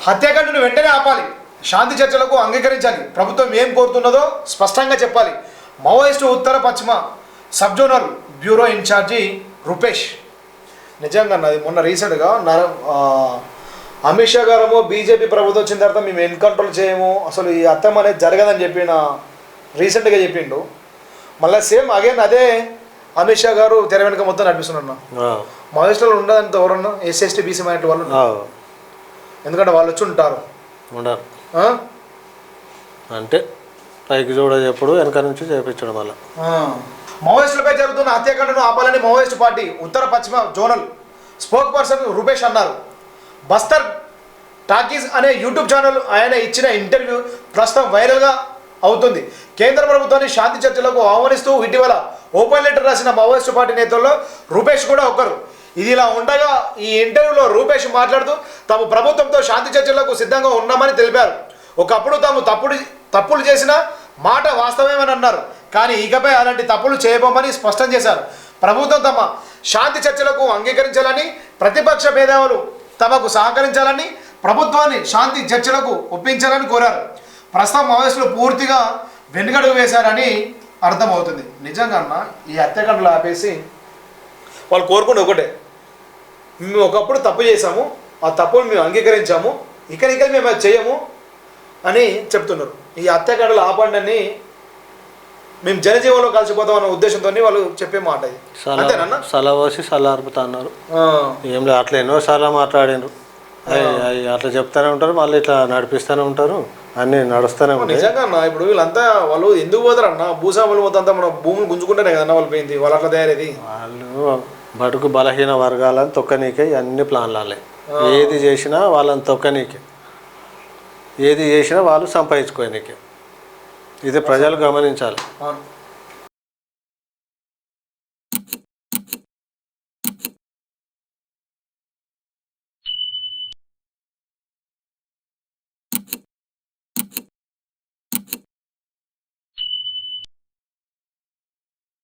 హత్యాకాండను వెంటనే ఆపాలి, శాంతి చర్చలకు అంగీకరించాలి, ప్రభుత్వం ఏం కోరుతున్నదో స్పష్టంగా చెప్పాలి. మావోయిస్టు ఉత్తర పశ్చిమ sub zonal bureau incharge Rupesh. నిజంగా అది మొన్న రీసెంట్గా అమిత్ షా గారేమో బీజేపీ ప్రభుత్వం వచ్చిన తర్వాత మేము ఎన్కౌంటర్ చేయము, అసలు ఈ హత్యం అనేది జరగదని చెప్పిన రీసెంట్గా చెప్పిండు. మళ్ళీ సేమ్ అగైన్ అదే అమిత్ షా గారు తెర వెనుక మొత్తం నడిపిస్తున్నారు. మావోయిస్టులు ఉండదంత ఎవరన్నా ఎస్సీ ఎస్టీ బీసీ మైనారిటీ వాళ్ళు, ఎందుకంటే వాళ్ళు వచ్చి ఉంటారు అంటే పైకి చూడ చెప్పుడు వెనక నుంచి చేపించడం వల్ల. మావోయిస్టులపై జరుగుతున్న హత్యాకాండను ఆపాలని మావోయిస్టు పార్టీ ఉత్తర పశ్చిమ జోనల్ స్పోక్ పర్సన్ రూపేష్ అన్నారు. బస్తర్ టాకీస్ అనే యూట్యూబ్ ఛానల్ ఆయన ఇచ్చిన ఇంటర్వ్యూ ప్రస్తుతం వైరల్గా అవుతుంది. కేంద్ర ప్రభుత్వాన్ని శాంతి చర్చలకు ఆహ్వానిస్తూ ఇటీవల ఓపెన్ లెటర్ రాసిన మావోయిస్టు పార్టీ నేతల్లో రూపేష్ కూడా ఒకరు. ఇది ఇలా ఉండగా ఈ ఇంటర్వ్యూలో రూపేష్ మాట్లాడుతూ తాము ప్రభుత్వంతో శాంతి చర్చలకు సిద్ధంగా ఉన్నామని తెలిపారు. ఒకప్పుడు తాము తప్పులు చేసిన మాట వాస్తవమేమని అన్నారు, కానీ ఇకపై అలాంటి తప్పులు చేయబోమని స్పష్టం చేశారు. ప్రభుత్వం తమ శాంతి చర్చలకు అంగీకరించాలని, ప్రతిపక్ష మేధావులు తమకు సహకరించాలని, ప్రభుత్వాన్ని శాంతి చర్చలకు ఒప్పించాలని కోరారు. ప్రస్తుతం మావోయిస్టులు పూర్తిగా వెనుకడుగు వేశారని అర్థమవుతుంది. నిజంగా అన్న ఈ హత్యాకాండలు ఆపేసి వాళ్ళు కోరుకునే ఒకటే, మేము ఒకప్పుడు తప్పు చేశాము, ఆ తప్పును మేము అంగీకరించాము, ఇక మేము అది చేయము అని చెప్తున్నారు. ఈ హత్యాకాండలు ఆపండి అని మేము జనజీవనంలో కలిసిపోతాం అన్న ఉద్దేశంతో వాళ్ళు చెప్పే మాట ఇది. అంతేనన్నా సలవసి సలార్పుతా అన్నారు. ఏం లేదు, అట్లా ఎన్నోసార్లు మాట్లాడారు. అట్లా చెప్తానే ఉంటారు, మళ్ళీ ఇట్లా నడిపిస్తూనే ఉంటారు, అన్నీ నడుస్తూనే ఉంటాయి. నిజంగా అన్న ఇప్పుడు వీళ్ళంతా వాళ్ళు ఎందుకు పోతారు అన్న, భూస్వాములు పోతా మన భూములు గుంజుకుంటేనే కదన్నా వాళ్ళు పోయింది, వాళ్ళు అట్లా తయారైంది. వాళ్ళు బడుగు బలహీన వర్గాలను తొక్కనీకే అన్ని ప్లాన్లే. ఏది చేసినా వాళ్ళని తొక్కనీకే, ఏది చేసినా వాళ్ళు సంపాదించుకోనీకే. ఇది ప్రజలు గమనించాలి.